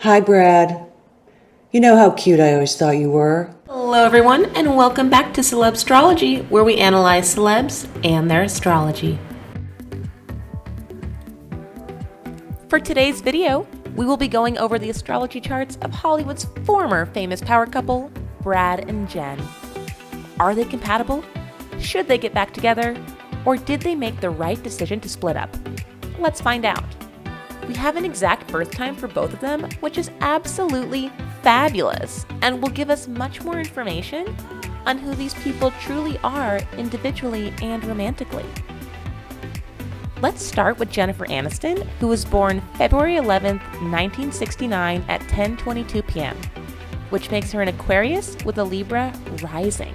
Hi, Brad. You know how cute I always thought you were. Hello everyone, and welcome back to Celebstrology, where we analyze celebs and their astrology. For today's video, we will be going over the astrology charts of Hollywood's former famous power couple, Brad and Jen. Are they compatible? Should they get back together? Or did they make the right decision to split up? Let's find out. We have an exact birth time for both of them, which is absolutely fabulous and will give us much more information on who these people truly are individually and romantically. Let's start with Jennifer Aniston, who was born February 11th, 1969 at 10:22 p.m., which makes her an Aquarius with a Libra rising.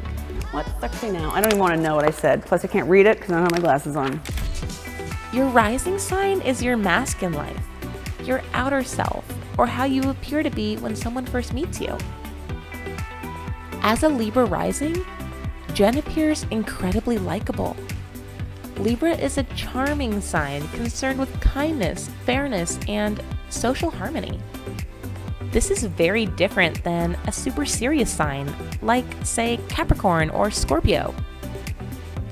What's sexy now? I don't even want to know what I said. Plus I can't read it because I don't have my glasses on. Your rising sign is your mask in life, your outer self, or how you appear to be when someone first meets you. As a Libra rising, Jen appears incredibly likable. Libra is a charming sign concerned with kindness, fairness, and social harmony. This is very different than a super serious sign like, say, Capricorn or Scorpio.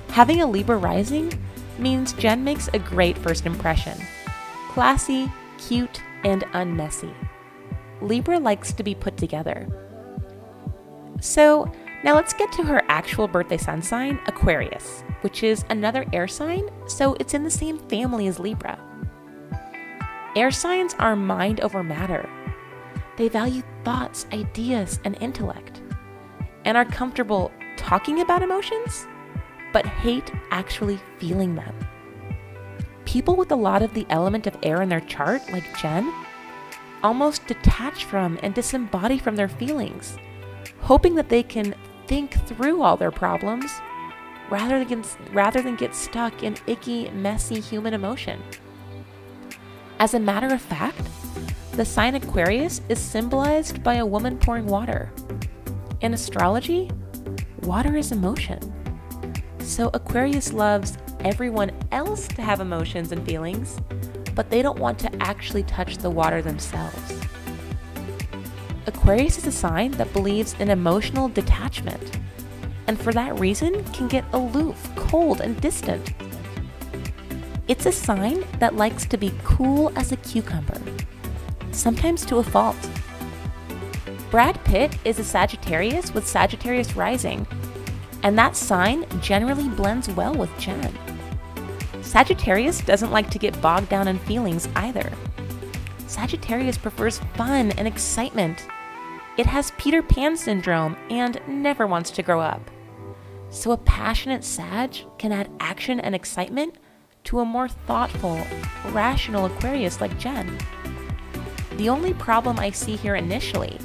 Having a Libra rising means Jen makes a great first impression. Classy, cute, and unmessy. Libra likes to be put together. So now let's get to her actual birthday sun sign, Aquarius, which is another air sign, so it's in the same family as Libra. Air signs are mind over matter. They value thoughts, ideas, and intellect, and are comfortable talking about emotions, but hate actually feeling them. People with a lot of the element of air in their chart, like Jen, almost detach from and disembody from their feelings, hoping that they can think through all their problems rather than get stuck in icky, messy human emotion. As a matter of fact, the sign Aquarius is symbolized by a woman pouring water. In astrology, water is emotion. So Aquarius loves everyone else to have emotions and feelings, but they don't want to actually touch the water themselves. Aquarius is a sign that believes in emotional detachment, and for that reason can get aloof, cold, and distant. It's a sign that likes to be cool as a cucumber, sometimes to a fault. Brad Pitt is a Sagittarius with Sagittarius rising, and that sign generally blends well with Jen. Sagittarius doesn't like to get bogged down in feelings either. Sagittarius prefers fun and excitement. It has Peter Pan syndrome and never wants to grow up. So a passionate Sag can add action and excitement to a more thoughtful, rational Aquarius like Jen. The only problem I see here initially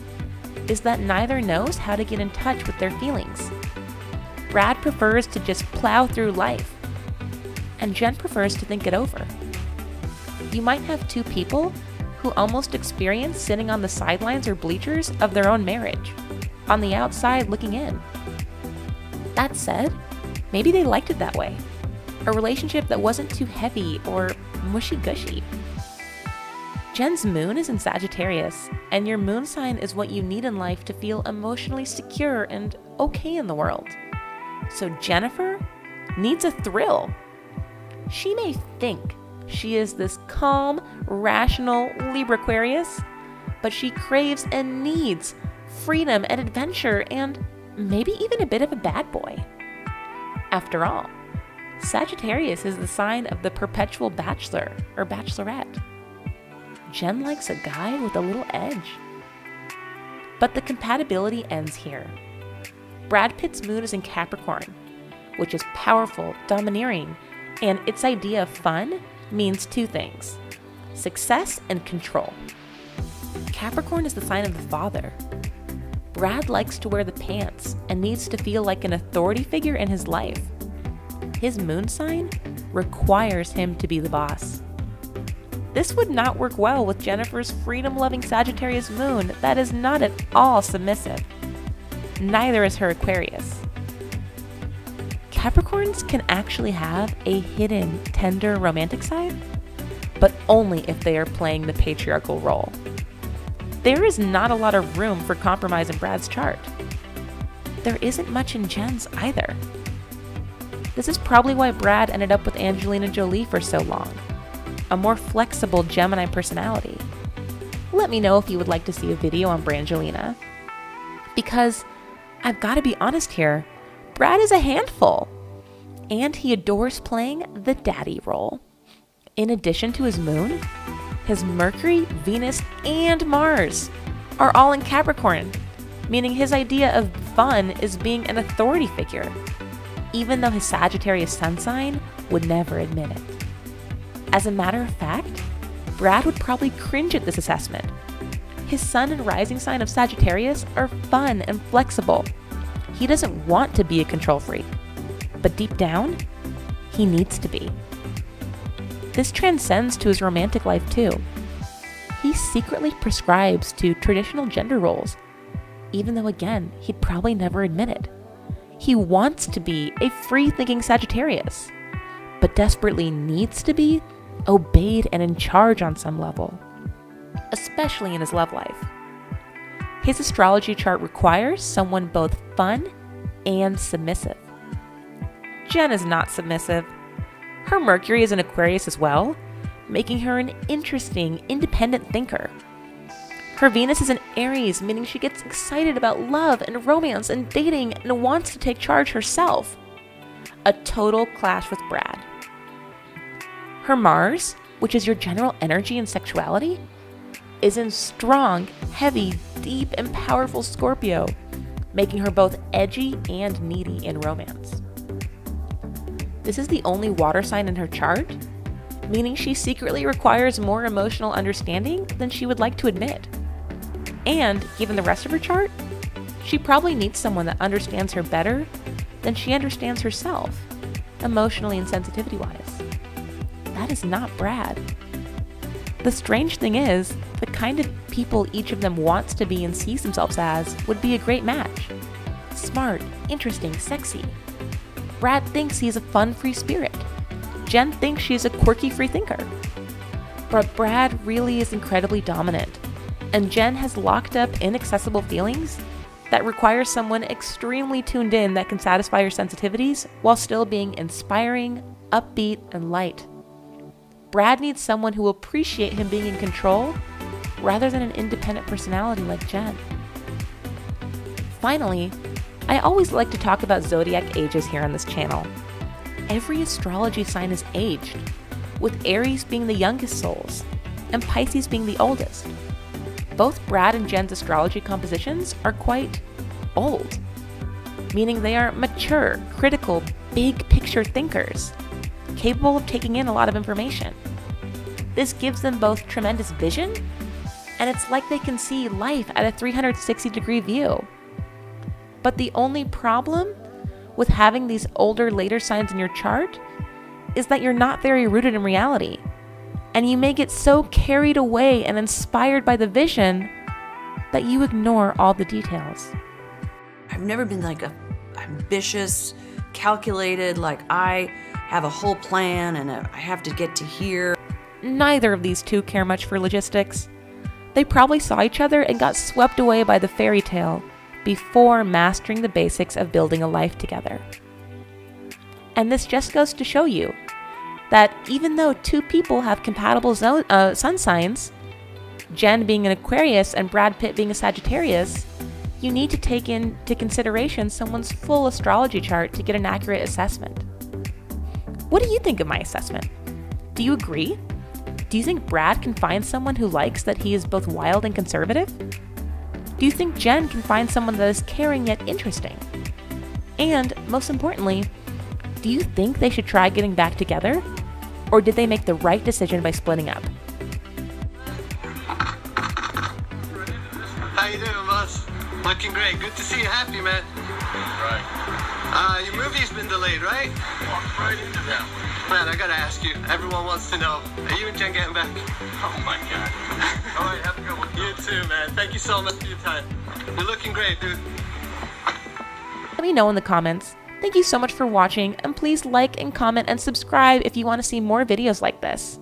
is that neither knows how to get in touch with their feelings. Brad prefers to just plow through life, and Jen prefers to think it over. You might have two people who almost experience sitting on the sidelines or bleachers of their own marriage, on the outside looking in. That said, maybe they liked it that way, a relationship that wasn't too heavy or mushy-gushy. Jen's moon is in Sagittarius, and your moon sign is what you need in life to feel emotionally secure and okay in the world. So Jennifer needs a thrill. She may think she is this calm, rational Libra Aquarius, but she craves and needs freedom and adventure and maybe even a bit of a bad boy. After all, Sagittarius is the sign of the perpetual bachelor or bachelorette. Jen likes a guy with a little edge. But the compatibility ends here. Brad Pitt's moon is in Capricorn, which is powerful, domineering, and its idea of fun means two things: success and control. Capricorn is the sign of the father. Brad likes to wear the pants and needs to feel like an authority figure in his life. His moon sign requires him to be the boss. This would not work well with Jennifer's freedom-loving Sagittarius moon that is not at all submissive. Neither is her Aquarius. Capricorns can actually have a hidden, tender romantic side, but only if they are playing the patriarchal role. there is not a lot of room for compromise in Brad's chart. There isn't much in Jen's either. This is probably why Brad ended up with Angelina Jolie for so long. A more flexible Gemini personality. Let me know if you would like to see a video on Brangelina. Because, I've got to be honest here, Brad is a handful. And he adores playing the daddy role. In addition to his moon, his Mercury, Venus, and Mars are all in Capricorn, meaning his idea of fun is being an authority figure, even though his Sagittarius sun sign would never admit it. As a matter of fact, Brad would probably cringe at this assessment. His sun and rising sign of Sagittarius are fun and flexible. He doesn't want to be a control freak, but deep down, he needs to be. This transcends to his romantic life too. He secretly prescribes to traditional gender roles, even though again, he'd probably never admit it. He wants to be a free-thinking Sagittarius, but desperately needs to be obeyed and in charge on some level, especially in his love life. His astrology chart requires someone both fun and submissive. Jen is not submissive. Her Mercury is in Aquarius as well, making her an interesting, independent thinker. Her Venus is in Aries, meaning she gets excited about love and romance and dating and wants to take charge herself. A total clash with Brad. Her Mars, which is your general energy and sexuality, is in strong, heavy, deep, and powerful Scorpio, making her both edgy and needy in romance. This is the only water sign in her chart, meaning she secretly requires more emotional understanding than she would like to admit. And, given the rest of her chart, she probably needs someone that understands her better than she understands herself, emotionally and sensitivity-wise. That is not Brad. The strange thing is, the kind of people each of them wants to be and sees themselves as would be a great match. Smart, interesting, sexy. Brad thinks he's a fun, free spirit. Jen thinks she's a quirky free thinker. But Brad really is incredibly dominant, and Jen has locked up inaccessible feelings that require someone extremely tuned in that can satisfy her sensitivities while still being inspiring, upbeat, and light. Brad needs someone who will appreciate him being in control rather than an independent personality like Jen. Finally, I always like to talk about zodiac ages here on this channel. Every astrology sign is aged, with Aries being the youngest souls and Pisces being the oldest. Both Brad and Jen's astrology compositions are quite old, meaning they are mature, critical, big picture thinkers, capable of taking in a lot of information. This gives them both tremendous vision, and it's like they can see life at a 360-degree view. But the only problem with having these older, later signs in your chart is that you're not very rooted in reality, and you may get so carried away and inspired by the vision that you ignore all the details. I've never been like a ambitious, calculated, like I have a whole plan and I have to get to here. Neither of these two care much for logistics. They probably saw each other and got swept away by the fairy tale before mastering the basics of building a life together. And this just goes to show you that even though two people have compatible sun signs, Jen being an Aquarius and Brad Pitt being a Sagittarius, you need to take into consideration someone's full astrology chart to get an accurate assessment. What do you think of my assessment? Do you agree? Do you think Brad can find someone who likes that he is both wild and conservative? Do you think Jen can find someone that is caring yet interesting? And, most importantly, do you think they should try getting back together? Or did they make the right decision by splitting up? How you doing, boss? Looking great. Good to see you happy, man. Right. Your movie's been delayed, right? Walked right into that. Man, I gotta ask you. Everyone wants to know. Are you and Jen getting back? Oh my God. All right, have a good one. You too, man. Thank you so much for your time. You're looking great, dude. Let me know in the comments. Thank you so much for watching, and please like and comment and subscribe if you want to see more videos like this.